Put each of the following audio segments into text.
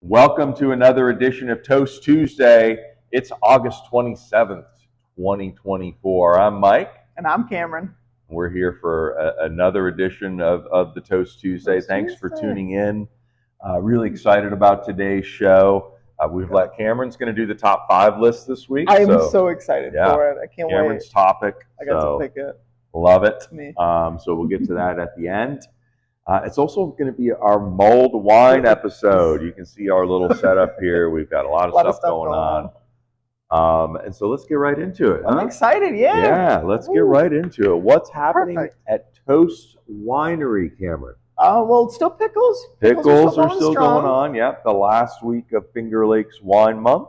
Welcome to another edition of Toast Tuesday. It's August 27th, 2024. I'm Mike. And I'm Cameron. We're here for another edition of the Toast Tuesday. Thanks for tuning in. Really excited about today's show. Cameron's going to do the top 5 list this week. I am so excited for it. I can't wait. Cameron's topic. I got to pick it. Love it. Me. So we'll get to that at the end. It's also going to be our mulled wine episode. You can see our little setup here. We've got a lot of stuff going on. And so let's get right into it. I'm excited, yeah. Yeah, let's get right into it. What's happening at Toast Winery, Cameron? Well, still pickles. Pickles are still going on. Yep, the last week of Finger Lakes Wine Month.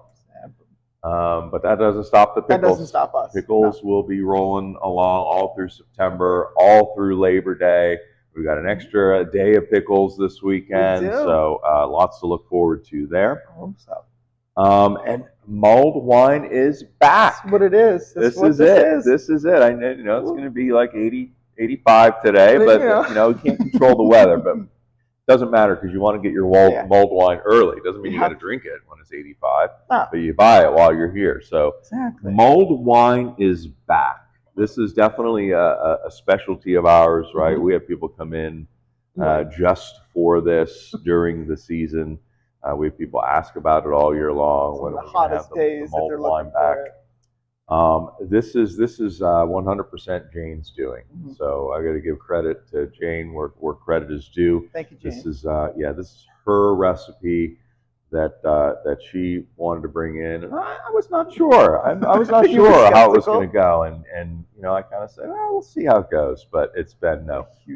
But that doesn't stop the pickles. That doesn't stop us. Pickles will be rolling along all through September, all through Labor Day. We've got an extra day of pickles this weekend, so lots to look forward to there. I hope so. And mulled wine is back. That's what it is. This is it. This is it. I know it's going to be like 80, 85 today, but you can't control the weather. But it doesn't matter because you want to get your mulled wine early. It doesn't mean you got to drink it when it's 85, but you buy it while you're here. So mulled wine is back. This is definitely a specialty of ours, right? Mm-hmm. We have people come in just for this during the season. We have people ask about it all year long. When the hottest days that they're looking for it. This is 100% Jane's doing. Mm-hmm. So I got to give credit to Jane where credit is due. Thank you, Jane. This is her recipe that she wanted to bring in, and I was not sure. I was not sure how it was going to go, and I kind of said, we'll see how it goes. But it's been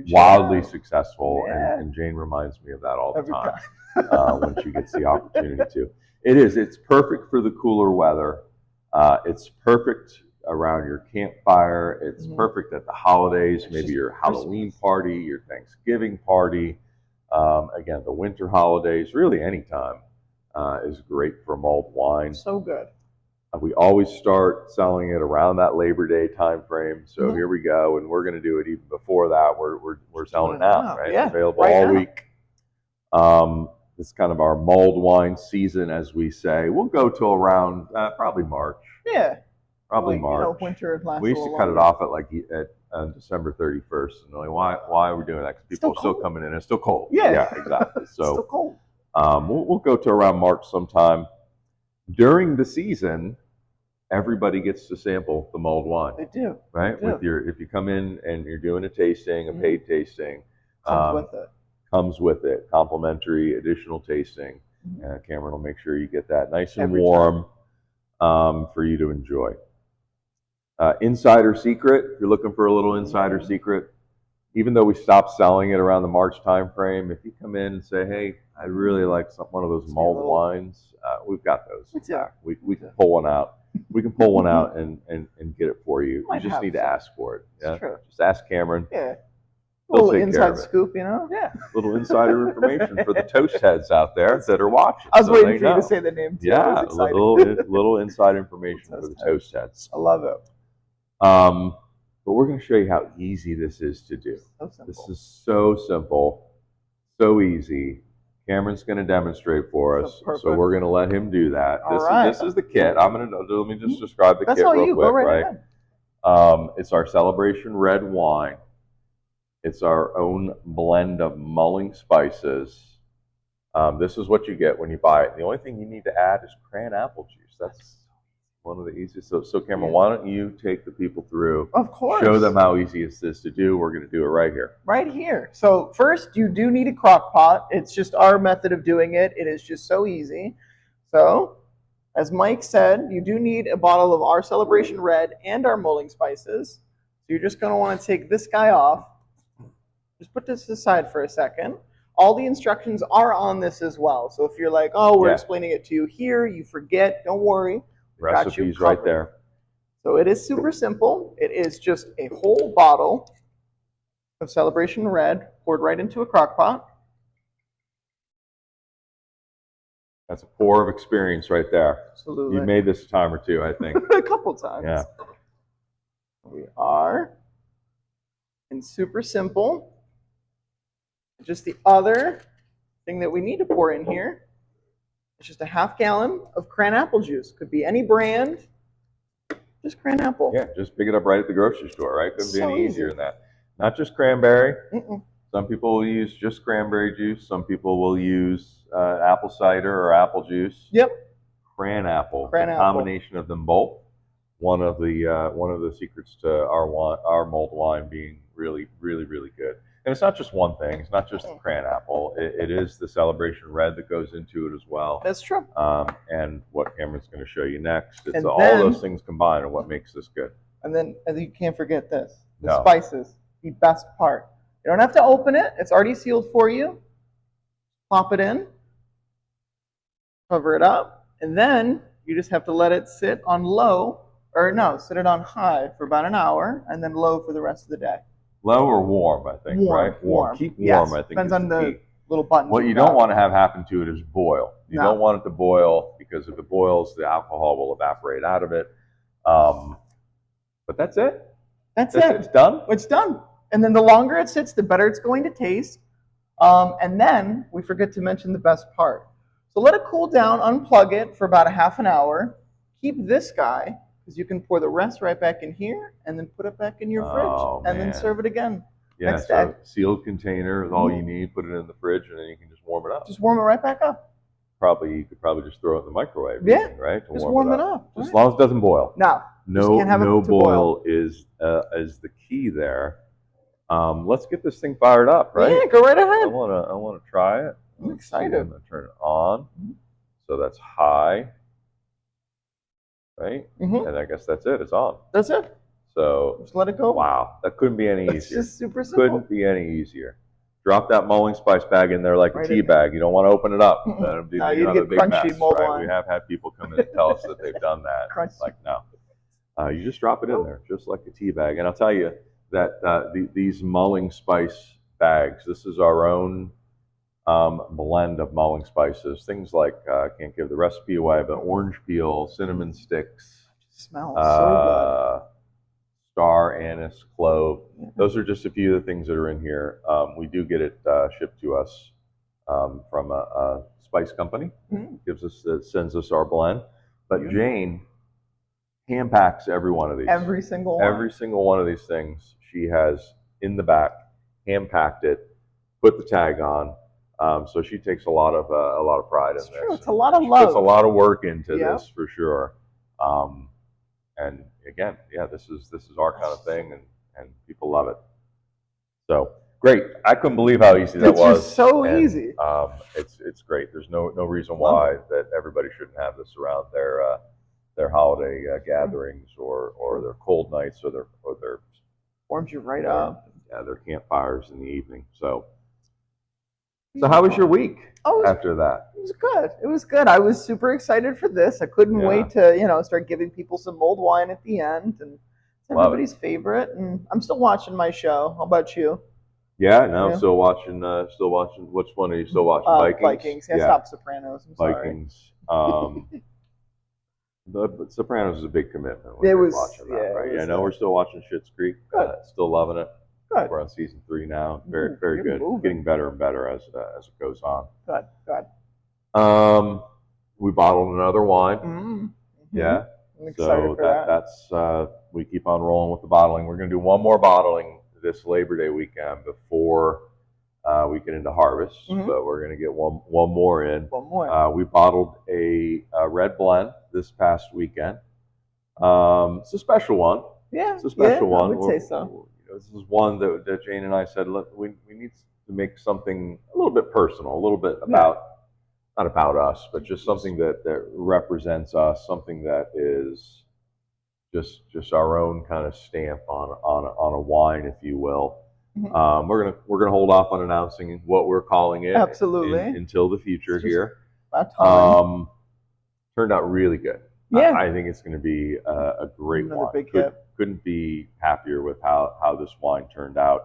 wildly successful, and Jane reminds me of that all the time when she gets the opportunity to. It's perfect for the cooler weather. It's perfect around your campfire. It's perfect at the holidays, maybe your Halloween party, your Thanksgiving party. Again, the winter holidays, really any time. Is great for mulled wine. So good. We always start selling it around that Labor Day time frame. So here we go, and we're going to do it even before that. We're selling it now, right? Yeah, available all week. This is kind of our mulled wine season, as we say. We'll go till around probably March. Yeah, probably March. Winter lasts. We used to cut it off at December 31st, and why are we doing that? Because people are still coming in. It's still cold. Yeah, exactly. So still cold. We'll go to around March sometime. During the season, everybody gets to sample the mulled wine. They do, right? They do. If you come in and you're doing a tasting, a paid tasting, comes with it. Complimentary additional tasting. Cameron will make sure you get that nice and warm for you to enjoy. Insider secret. If you're looking for a little insider secret. Even though we stopped selling it around the March time frame, if you come in and say, "Hey, I really like one of those mulled wines," we've got those. We can pull one out. We can pull one out and get it for you. You just need to ask for it. Yeah, just ask Cameron. Yeah, a little inside scoop, Yeah, little insider information for the toast heads out there that are watching. I was waiting for you to say the name too. Yeah, little inside information for the toast heads. I love it. But we're going to show you how easy this is to do. This is so simple, so easy. Cameron's going to demonstrate for us, so we're going to let him do that. This is the kit. Let me just describe the kit real quick, right? It's our Celebration red wine. It's our own blend of mulling spices. This is what you get when you buy it. The only thing you need to add is cran apple juice. That's one of the easiest. So Cameron, why don't you take the people through? Of course. Show them how easy it is to do. We're going to do it right here. Right here. So first, you do need a crock pot. It's just our method of doing it. It is just so easy. So, as Mike said, you do need a bottle of our Celebration Red and our mulling spices. So you're just going to want to take this guy off. Just put this aside for a second. All the instructions are on this as well. So if you're like, we're explaining it to you here, you forget, don't worry. Recipes right there. So it is super simple. It is just a whole bottle of Celebration Red poured right into a crock pot. That's a pour of experience right there. Absolutely. You made this a time or two, I think. A couple times. Yeah. We are. And super simple. Just the other thing that we need to pour in here It's just a half gallon of cran apple juice. Could be any brand, just cran apple. Yeah, just pick it up right at the grocery store, right? Couldn't be So any easy. easier than that. Not just cranberry. Mm-mm. Some people will use just cranberry juice. Some people will use apple cider or apple juice. Yep. Cran apple. Cran the apple. Combination of them both. One of the secrets to our mulled wine being really, really, really good. And it's not just one thing. It's not just the cran apple. It is the celebration red that goes into it as well. That's true. And what Cameron's going to show you next. It's And all then- those things combined are what makes this good. And then you can't forget this. The No. spices, the best part. You don't have to open it. It's already sealed for you. Plop it in. Cover it up. And then you just have to let it sit on low, or no, set it on high for about an hour, and then low for the rest of the day. Low or warm, I think, Warm, right? warm. Keep warm, Yes, I think. depends is on the key. little buttons. What you don't want to have happen to it is boil. You No. don't want it to boil, because if it boils, the alcohol will evaporate out of it. But that's it. That's That's it. It's done. It's done. And then the longer it sits, the better it's going to taste. And then we forget to mention the best part. So let it cool down, unplug it for about a half an hour. Keep this guy, because you can pour the rest right back in here and then put it back in your fridge and then man. serve it again. Yeah, Next so day. sealed container is all you need. Put it in the fridge, and then you can just warm it up. Just warm it right back up. You could probably just throw it in the microwave. Yeah, even, right? To just warm it up. Just as long as it doesn't boil. No. No, can't have it no to boil is the key there. Let's get this thing fired up, right? Yeah, go right I ahead. wanna try it. I'm Let's see, excited. I'm gonna turn it on. So that's high, right? Mm-hmm. And I guess that's it. It's on. That's it. So Just let it go. wow, that couldn't be any It's easier. just super simple. Couldn't be any easier. Drop that mulling spice bag in there like Right a tea in there. bag. You don't want to open it up. Mm-mm. That'll be No, you another get big crunchy mess, mulled right? wine. We have had people come in and tell us that they've done that. Crunchy. Like, no. You just drop it in there, just like a tea bag. And I'll tell you that these mulling spice bags, this is our own blend of mulling spices. Things like, I can't give the recipe away, but orange peel, cinnamon sticks, It smells so star anise, clove. Those are just a few of the things that are in here. We do get it shipped to us from a spice company. Sends us our blend. But Jane hand packs every one of these. Every single one. Every single one of these things she has in the back, hand packed it, put the tag on. So she takes a lot of pride in this. True. It's a lot of love. Puts a lot of work into Yeah. this for sure. And again, yeah, this is our kind of thing, and people love it. So great! I couldn't believe how easy that It's was. just so And, easy. It's great. There's no reason why that everybody shouldn't have this around their holiday gatherings or their cold nights or their Warms you right up. their campfires in the evening. So how was your week after that? It was good. It was good. I was super excited for this. I couldn't wait to, start giving people some mulled wine at the end, and it's everybody's favorite. And I'm still watching my show. How about you? Yeah, no, I'm still watching. Which one are you still watching? Vikings. Vikings. Yeah, stop Sopranos. I'm sorry. Vikings. The Sopranos is a big commitment. It was watching that, right? was, I know we're still watching Schitt's Creek. Good. Still loving it. Good. We're on season 3 now. Very, very You're good. moving. Getting better and better as it goes on. Good. We bottled another wine. Mm-hmm. Yeah. I'm excited for that. That's we keep on rolling with the bottling. We're going to do one more bottling this Labor Day weekend before we get into harvest. So we're going to get one more in. One more. We bottled a red blend this past weekend. It's a special one. Yeah, It's a special one. I would say so. This is one that Jane and I said, look, we need to make something a little bit personal, a little bit about, not about us, but just something that represents us, something that is just our own kind of stamp on a wine, if you will. We're gonna hold off on announcing what we're calling it. Absolutely. Until the future here. About time. Turned out really good. Yeah. I think it's going to be a great Another wine. big hit. Couldn't be happier with how this wine turned out.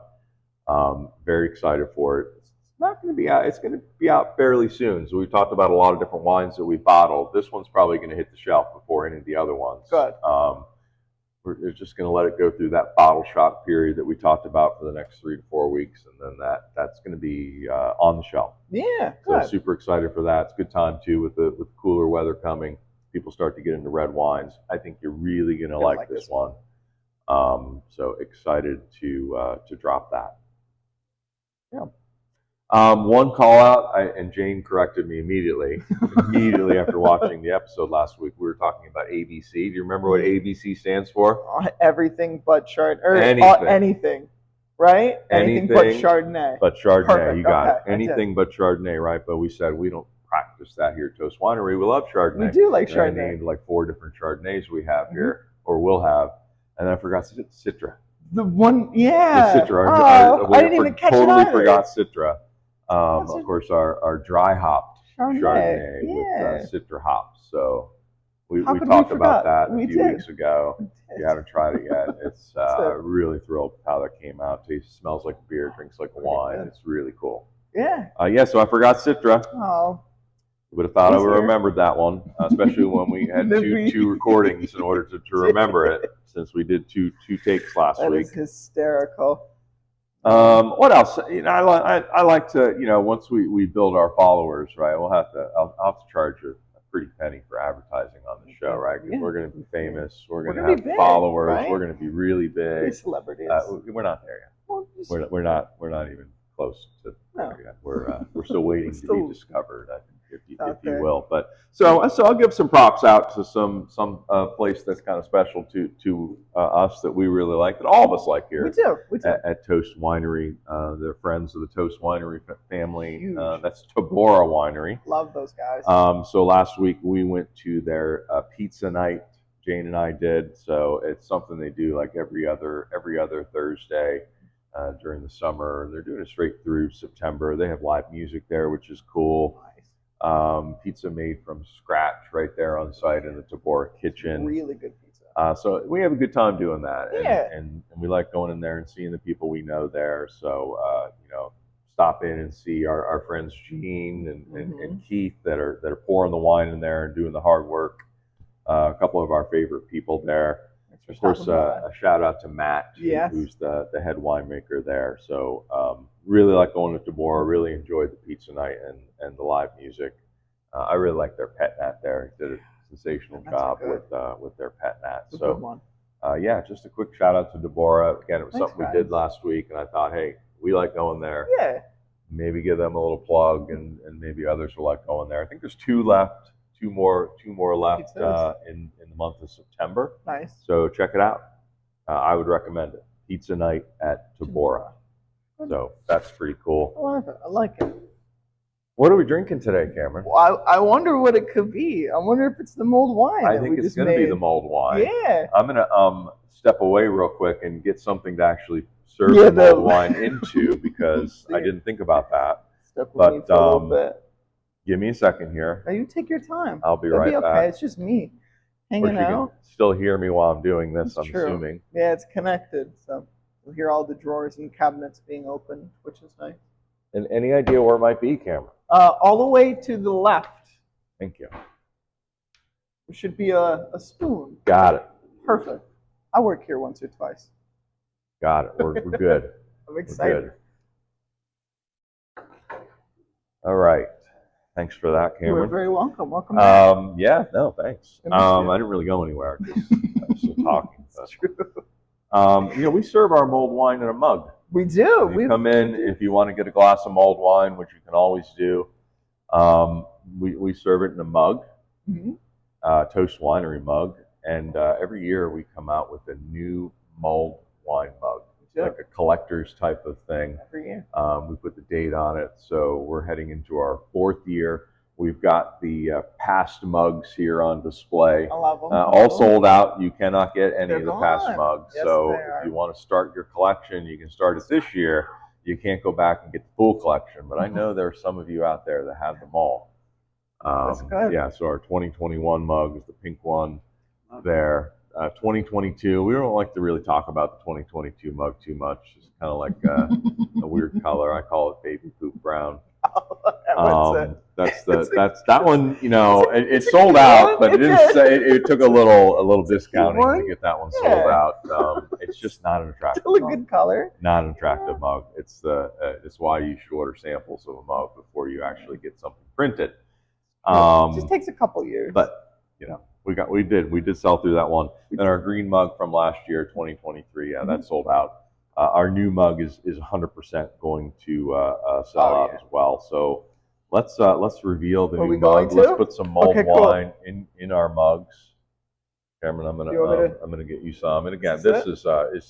Very excited for it. It's not going to be out. It's going to be out fairly soon. So we've talked about a lot of different wines that we bottled. This one's probably going to hit the shelf before any of the other ones. Good. we're just going to let it go through that bottle shock period that we talked about for the next 3 to 4 weeks, and then that's going to be on the shelf. Yeah, so good. super excited for that. It's a good time too with the cooler weather coming. People start to get into red wines. I think you're really going to like this one. So excited to drop that. Yeah. One call out, and Jane corrected me immediately after watching the episode last week. We were talking about ABC. Do you remember what ABC stands for? Everything but Chardonnay. Or anything, right? Anything but Chardonnay. But Chardonnay, Perfect. You got it. Anything but Chardonnay, right? But we said we don't practice that here at Toast Winery. We love Chardonnay. We do like Chardonnay. I named like 4 different Chardonnays we have here, or will have. And then I forgot Citra. The one, yeah. The Citra. I didn't even catch it either. Totally forgot Citra. Of course, our dry hopped Chardonnay with Citra hops. So we talked about that a few weeks ago. If you haven't tried it yet, it's really thrilled with how that came out. Tastes, smells like beer, drinks like wine. It's really cool. Yeah. So I forgot Citra. Oh. You would have thought I would have remembered that one, especially when we had two recordings in order to remember it, since we did two takes last week. That is hysterical. What else? I like to, once we build our followers, right? I'll have to charge a pretty penny for advertising on the show, right? Because we're going to be famous. We're going to have big, followers. Right? We're going to be really big. Celebrities. We're not there yet. Well, we're not even close to there yet. We're still waiting to be discovered, I think, if you will. But so I'll give some props out to some place that's kind of special to us, that we really like, that all of us like here. We do. At Toast Winery. They're friends of the Toast Winery family. That's Tabora Winery. Love those guys. So last week we went to their pizza night. Jane and I did. So it's something they do like every other Thursday during the summer. They're doing it straight through September. They have live music there, which is cool. Pizza made from scratch right there on site in the Tabora kitchen. Really good pizza. So we have a good time doing that. Yeah. And we like going in there and seeing the people we know there. So, stop in and see our friends Gene and Keith that are pouring the wine in there and doing the hard work. A couple of our favorite people there. Of course, a shout out to Matt, who's the head winemaker there. So really like going to Tabora. Really enjoyed the pizza night and the live music. I really like their pet nat there. He did a sensational job with their pet nat. So just a quick shout out to Tabora. Again, it was something we did last week, and I thought, hey, we like going there. Yeah. Maybe give them a little plug, and maybe others will like going there. I think there's 2 left. Two more left in the month of September. Nice. So check it out. I would recommend it. Pizza night at Tabora. So that's pretty cool. I love it. I like it. What are we drinking today, Cameron? Well, I wonder what it could be. I wonder if it's the mulled wine. I think it's going to be the mulled wine. Yeah. I'm going to step away real quick and get something to actually serve the mulled wine into, because I didn't think about that. Step away for a little bit. Give me a second here. Now you take your time. I'll be right back. It's just me hanging out. Can still hear me while I'm doing this, I'm assuming. Yeah, it's connected. So you'll hear all the drawers and cabinets being opened, which is nice. And any idea where it might be, Cameron? All the way to the left. Thank you. There should be a spoon. Got it. Perfect. I work here once or twice. Got it. We're good. I'm excited. All right. Thanks for that, Cameron. You're very welcome. Welcome back. Thanks. I didn't really go anywhere. I was still talking. That's true. We serve our mulled wine in a mug. We do. You come in if you want to get a glass of mulled wine, which you can always do. We serve it in a mug, Toast Winery mug, and every year we come out with a new mulled wine mug. Like a collector's type of thing. Every year. We put the date on it, so we're heading into our 4th year. We've got the past mugs here on display. I love them. All sold out. You cannot get any of the past mugs. Yes, so if you want to start your collection, you can start it this year. You can't go back and get the full collection, but I know there are some of you out there that have them all. That's good. Yeah, so our 2021 mug is the pink one there. 2022. We don't like to really talk about the 2022 mug too much. It's kind of like a weird color. I call it baby poop brown. That's that one. You know, it sold out, but it didn't say. It took a little discounting to get that one sold out. It's just not an attractive. Still a good color. Not an attractive mug. It's why you should order samples of a mug before you actually get something printed. It just takes a couple years. But you know, we did sell through that one. And our green mug from last year, 2023, that sold out. Our new mug is 100% going to sell out as well. So let's reveal the new mug. Let's put some mulled wine in our mugs. Cameron, I'm gonna get you some. And again, this is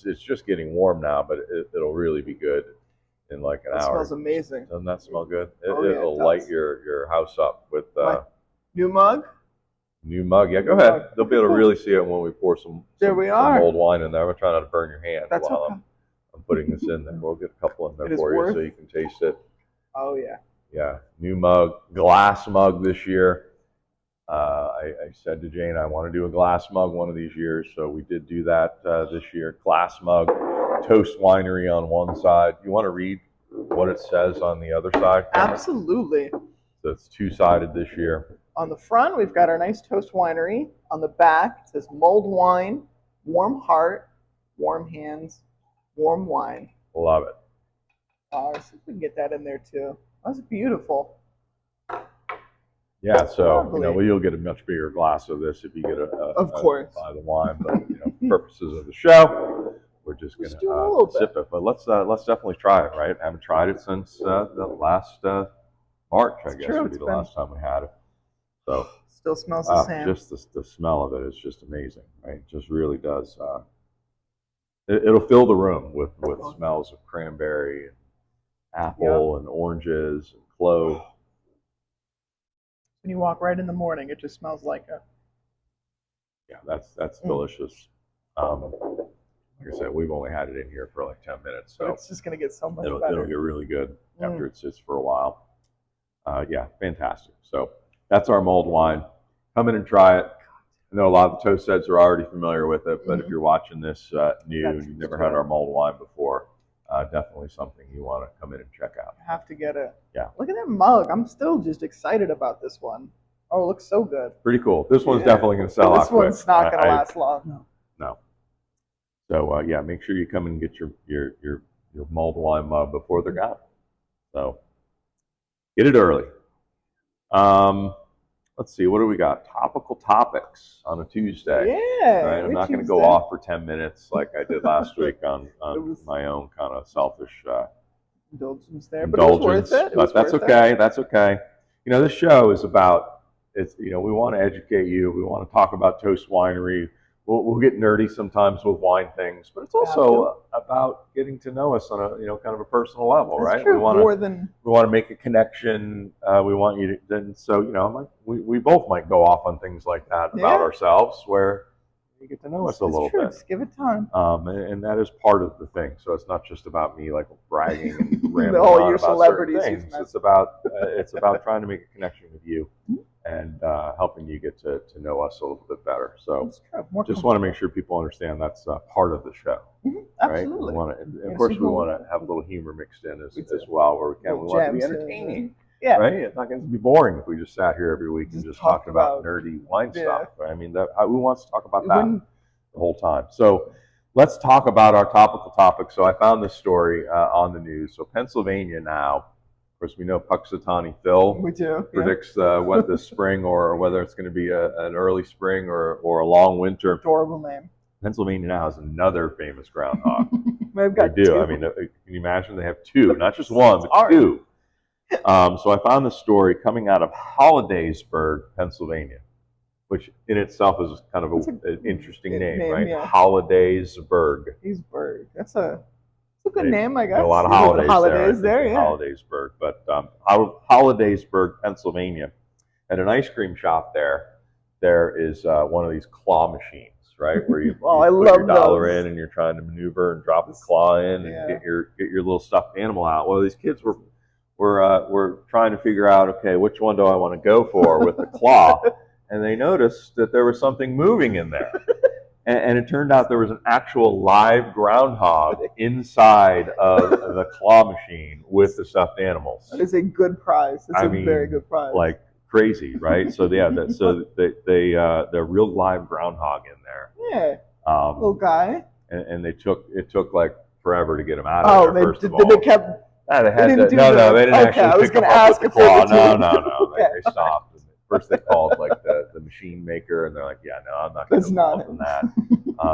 it's just getting warm now, but it'll really be good in like an hour. It smells amazing. Doesn't that smell good? It'll light your house up with new mug. New mug. Yeah, go ahead. They'll be able to really see it when we pour some mulled wine in there. I'm trying not to burn your hand while I'm putting this in there. We'll get a couple in there for you so you can taste it. Oh yeah. Yeah, new mug, glass mug this year. I said to Jane, I want to do a glass mug one of these years, so we did do that this year. Glass mug, Toast Winery on one side. You want to read what it says on the other side? Absolutely. So it's two-sided this year. On the front, we've got our nice Toast Winery. On the back, it says mulled wine, warm heart, warm hands, warm wine. Love it. Let's see if we can get that in there too. That's beautiful. Yeah, so you'll get a much bigger glass of this if you get of course, buy the wine. But purposes of the show, we're just gonna sip it. But let's definitely try it. Right? I haven't tried it since the last March. I guess would be the last time we had it. So still smells the same. Just the smell of it is just amazing. Right? It just really does. It'll fill the room with smells of cranberry, and apple, and oranges, and clove. When you walk right in the morning, it just smells like it. Yeah, that's delicious. Like I said, we've only had it in here for like 10 minutes, so it's just gonna get so much better. It'll get really good after it sits for a while. Yeah, fantastic. So that's our mulled wine. Come in and try it. I know a lot of the Toast heads are already familiar with it, but if you're watching this new and you've never had our mulled wine before, definitely something you want to come in and check out. I have to get it. Yeah. Look at that mug. I'm still just excited about this one. Oh, it looks so good. Pretty cool. This one's definitely going to sell out quick. This one's not going to last long. No. So yeah, make sure you come and get your mulled wine mug before they're gone. So get it early. Let's see, what do we got? Topical topics on a Tuesday. Yeah. Right? I'm not going to go off for 10 minutes like I did last week on my own kind of selfish indulgence there. But it was worth it. But that's okay. That's okay. This show is about, we want to educate you. We want to talk about Toast Winery. We'll get nerdy sometimes with wine things, but it's also about getting to know us on a kind of a personal level, That's right? True. We want to make a connection. We want you to, and so we both might go off on things like that about ourselves, where you get to know us a little bit. Just give it time. And that is part of the thing. So it's not just about me like bragging and rambling all on your about celebrities. certain things. It's about trying to make a connection with you. And helping you get to know us a little bit better. So just want to make sure people understand that's part of the show. Absolutely. Right? Of course, we want to have a little humor mixed in as well where we can. We want it to be entertaining. Yeah. Right? It's not going to be boring if we just sat here every week and just talked about nerdy wine stuff. I mean, who wants to talk about that the whole time? So let's talk about our topical topic. So I found this story on the news. So Pennsylvania now. Of course, we know Puxatawny Phil predicts what this spring or whether it's going to be an early spring or a long winter. Adorable name. Pennsylvania now has another famous groundhog. They've got they do. two. I mean, can you imagine? They have two, not just one, but two. So I found this story coming out of Hollidaysburg, Pennsylvania, which in itself is kind of an interesting name, right? Yeah. Hollidaysburg. That's a good name, I guess. A lot of holidays there, Hollidaysburg. But Hollidaysburg, Pennsylvania, at an ice cream shop there is one of these claw machines, right? Where you, I put love your dollar those. in and you're trying to maneuver and drop the claw in and get your little stuffed animal out. Well, these kids were trying to figure out, okay, which one do I want to go for with the claw? And they noticed that there was something moving in there. And it turned out there was an actual live groundhog inside of the claw machine with the stuffed animals. That is a good prize. That's very good prize. Like crazy, right? So yeah, they're real live groundhog in there. Yeah, little guy. And it took like forever to get him out of there. First of all, they kept. No, they didn't had to, no, they didn't okay, actually I was pick him gonna up ask with if the they claw. were No. Okay. They stopped. First they called like the machine maker, and they're like, yeah, no, I'm not going to involved in that.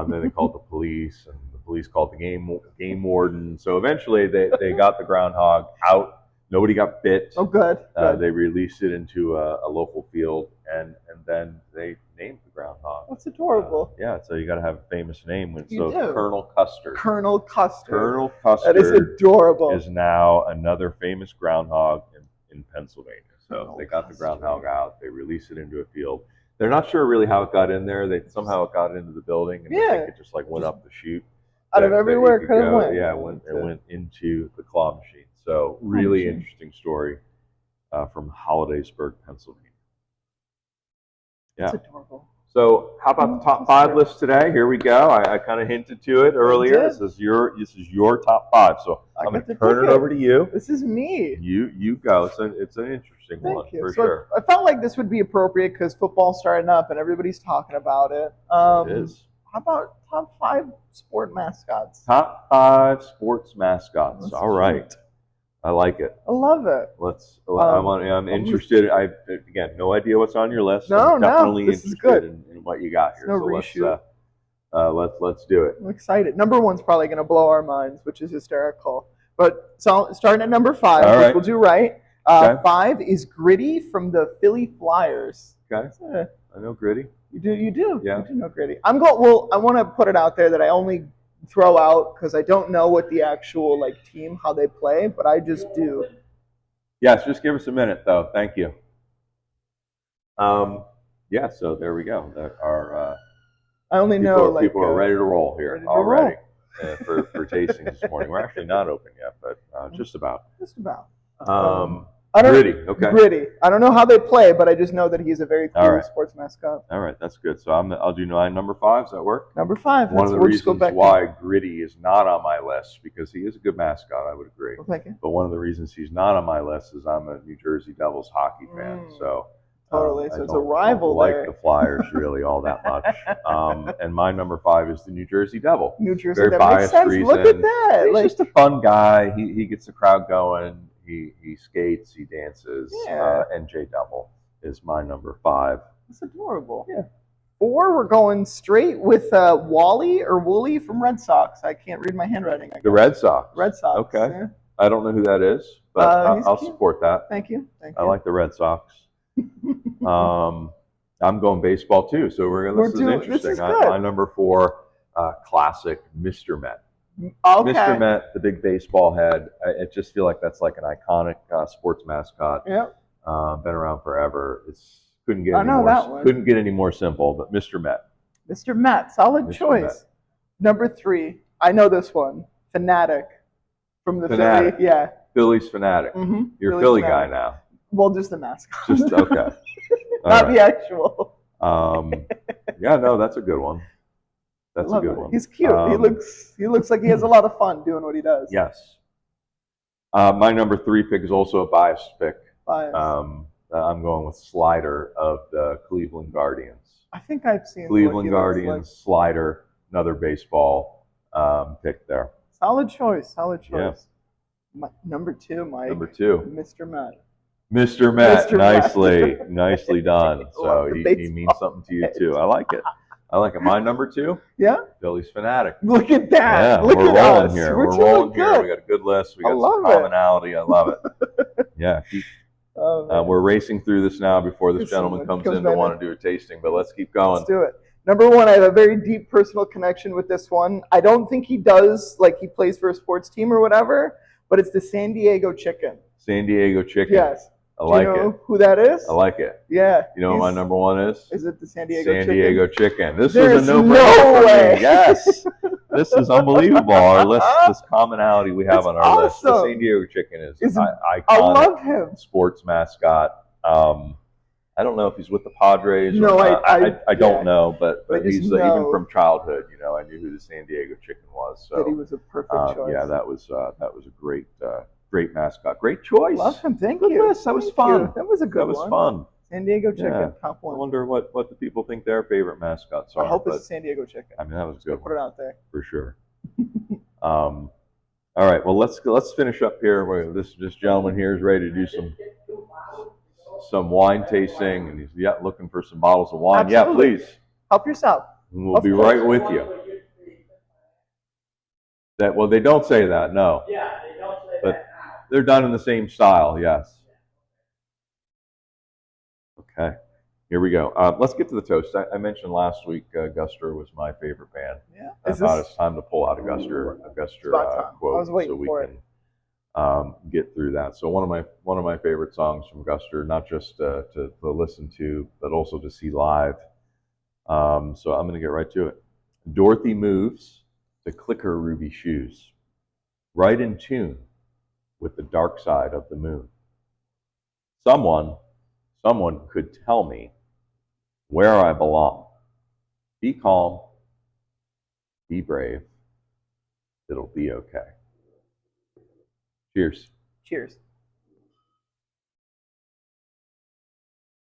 Then they called the police, and the police called the game warden. So eventually they got the groundhog out. Nobody got bit. Oh, good. They released it into a local field, and then they named the groundhog. That's adorable. Yeah, so you got to have a famous name. You do. Colonel Custer. Colonel Custer. Colonel Custer. That is adorable. Is now another famous groundhog in Pennsylvania. So they got the groundhog out. They released it into a field. They're not sure really how it got in there. They somehow it got into the building, and I think it just like went up the chute. Out of everywhere it could have went. Yeah, it went into the claw machine. So really interesting story from Hollidaysburg, Pennsylvania. Yeah. That's adorable. So how about the top 5 list today? Here we go. I kind of hinted to it earlier. This is your top 5. So I'm going to turn it over to you. This is me. You go. It's an interesting one for sure. I felt like this would be appropriate because football's starting up and everybody's talking about it. It is. How about top 5 sport mascots? Top 5 sports mascots. All right. I like it. I love it. I'm interested. Again, no idea what's on your list. I'm definitely this interested is good. in what you got here. No reshoot. Let's do it. I'm excited. Number 1's probably going to blow our minds, which is hysterical. But so starting at number 5, All right. we'll do right. Okay. 5 is Gritty from the Philly Flyers. Okay. I know Gritty. You do. Yeah. You do know Gritty. I want to put it out there that I only throw out because I don't know what the actual team, how they play, but I just do. Yes, just give us a minute though. Thank you. Yeah, so there we go. I only know people are ready to roll here already for tastings this morning. We're actually not open yet, but just about. Gritty. Okay. Gritty. I don't know how they play, but I just know that he's a very cool sports mascot. All right, that's good. So I'll do number 5. Does that work? Number 5. One of the reasons why Gritty is not on my list, because he is a good mascot, I would agree. Well, thank you. But one of the reasons he's not on my list is I'm a New Jersey Devils hockey fan. So totally. So it's a rival there. I there. don't like the Flyers really all that much. And my number 5 is the New Jersey Devil. New Jersey Devil. Very biased reason. Look at that. He's just a fun guy. He gets the crowd going. He skates, he dances, NJ Devil is my number 5. That's adorable. Yeah. 4, we're going straight with Wally or Wooly from Red Sox. I can't read my handwriting. The Red Sox. Red Sox. Okay. Yeah. I don't know who that is, but I'll support that. Thank you. I like the Red Sox. I'm going baseball too, so this is interesting. This is good. My number 4, classic, Mr. Met. Okay. Mr. Met, the big baseball head. I just feel like that's like an iconic sports mascot. Yep. Been around forever. Couldn't get any more simple, but Mr. Met. Mr. Met, solid choice. Met. Number 3, I know this one. Fanatic from the Fanatic. Philly. Yeah. Philly's Fanatic. Mm-hmm. You're a Philly guy now. Well, just the mascot. Just okay. Not the actual. Yeah, no, that's a good one. That's a good one. He's cute. He looks like he has a lot of fun doing what he does. Yes. My number 3 pick is also a biased pick. Biased. I'm going with Slider of the Cleveland Guardians. I think I've seen Cleveland Guardians, Slider, another baseball pick there. Solid choice. Yeah. Number 2, Mike. Number 2. Mr. Met. Mr. Met, nicely done. So he means something to you too. I like it. My number 2? Yeah. Philly's Fanatic. Look at that. Yeah, Look we're at rolling us. here. We're rolling good. here. We got a good list. We got some commonality. I love it. Yeah. We're racing through this now before this gentleman comes in to want to do a tasting, but let's keep going. Let's do it. Number 1, I have a very deep personal connection with this one. I don't think he does, he plays for a sports team or whatever, but it's the San Diego Chicken. San Diego Chicken. Yes. I like Do you know who that is? I like it. Yeah. You know what my number 1 is? Is it the San Diego Chicken? San Diego Chicken. This There's is a no-brainer no way. for me. Yes. This is unbelievable. Our list, this commonality we have on our list. The San Diego Chicken is iconic. I love him. Sports mascot. I don't know if he's with the Padres. No, or I don't yeah. know, but I just he's know even from childhood. You know, I knew who the San Diego Chicken was. So that he was a perfect choice. yeah, that was a great mascot. Great choice. Love him. Thank Good you. list. That was Thank fun. you. That was a good That was one. fun. San Diego Chicken, Yeah. top I one. wonder what the people think their favorite mascots are. I hope but, it's San Diego Chicken. I mean, that was a good Put it out there. for sure. All right. Well, let's finish up here. This gentleman here is ready to do some wine tasting, and he's looking for some bottles of wine. Absolutely. Yeah, please. Help yourself. And we'll be right with you. Well, they don't say that, no. Yeah, they don't say But that now. they're done in the same style, yes. Okay, here we go. Let's get to the toast. I mentioned last week Guster was my favorite band. Yeah. I thought it's time to pull out a Guster quote, I was waiting so we for can get through that. So one of my favorite songs from Guster, not just to listen to, but also to see live. So I'm going to get right to it. Dorothy moves to click her ruby shoes, right in tune with the dark side of the moon. Someone could tell me where I belong. Be calm, be brave, it'll be okay. Cheers. Cheers.